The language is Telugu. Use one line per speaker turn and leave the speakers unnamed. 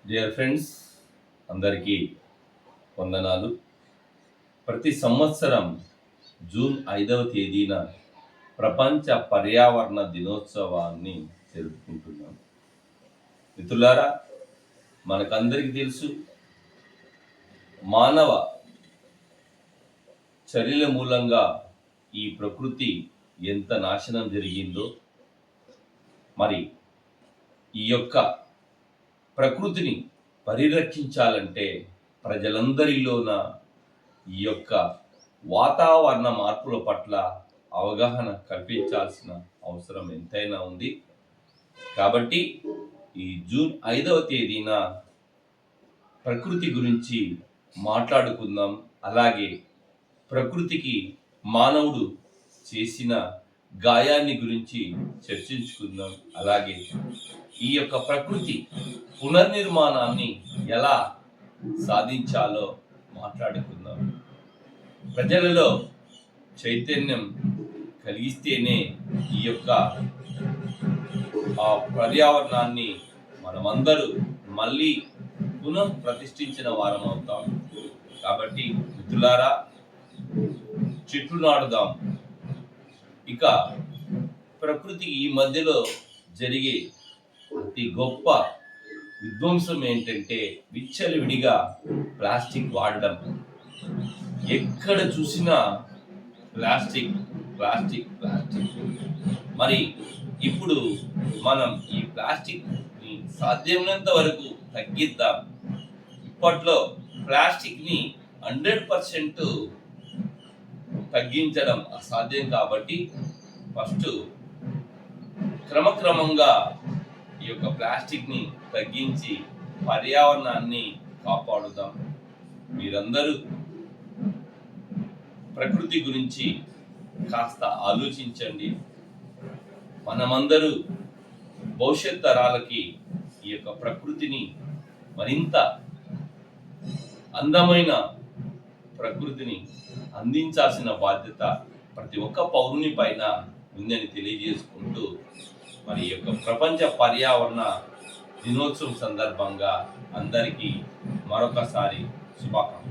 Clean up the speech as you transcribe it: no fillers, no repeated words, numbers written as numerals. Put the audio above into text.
డియర్ ఫ్రెండ్స్, అందరికీ వందనాలు. ప్రతి సంవత్సరం జూన్ 5వ తేదీన ప్రపంచ పర్యావరణ దినోత్సవాన్ని జరుపుకుంటున్నాం. మిత్రులారా, మనకందరికీ తెలుసు, మానవ చర్యల మూలంగా ఈ ప్రకృతి ఎంత నాశనం జరిగిందో. మరి ఈ యొక్క ప్రకృతిని పరిరక్షించాలంటే ప్రజలందరిలోన ఈ యొక్క వాతావరణ మార్పుల పట్ల అవగాహన కల్పించాల్సిన అవసరం ఎంతైనా ఉంది. కాబట్టి ఈ జూన్ 5వ తేదీన ప్రకృతి గురించి మాట్లాడుకుందాం. అలాగే ప్రకృతికి మానవుడు చేసిన గాయాన్ని గురించి చర్చించుకుందాం. అలాగే ఈ యొక్క ప్రకృతి పునర్నిర్మాణాన్ని ఎలా సాధించాలో మాట్లాడుకుందాం. ప్రజలలో చైతన్యం కలిగిస్తేనే ఈ యొక్క పర్యావరణాన్ని మనమందరూ మళ్ళీ పునః ప్రతిష్ఠించిన వారం అవుతాం. కాబట్టి మిత్రులారా, చెట్లు నాటుదాం. ఇక ప్రకృతికి ఈ మధ్యలో జరిగే అతి గొప్ప విధ్వంసం ఏంటంటే విచ్చలవిడిగా ప్లాస్టిక్ వాడడం. ఎక్కడ చూసినా ప్లాస్టిక్ ప్లాస్టిక్ ప్లాస్టిక్. మరి ఇప్పుడు మనం ఈ ప్లాస్టిక్ని సాధ్యమైనంత వరకు తగ్గిద్దాం. ఇప్పట్లో ప్లాస్టిక్ని 100% తగ్గించడం అసాధ్యం. కాబట్టి ఫస్ట్ క్రమక్రమంగా ఈ యొక్క ప్లాస్టిక్ని తగ్గించి పర్యావరణాన్ని కాపాడుదాం. మీరందరూ ప్రకృతి గురించి కాస్త ఆలోచించండి. మనమందరూ భవిష్యత్ తరాలకి ఈ యొక్క ప్రకృతిని, మరింత అందమైన ప్రకృతిని అందించాల్సిన బాధ్యత ప్రతి ఒక్క పౌరుని పైన ఉందని తెలియజేసుకుంటూ, మరి ఈ యొక్క ప్రపంచ పర్యావరణ దినోత్సవం సందర్భంగా అందరికీ మరొకసారి శుభాకాంక్షలు.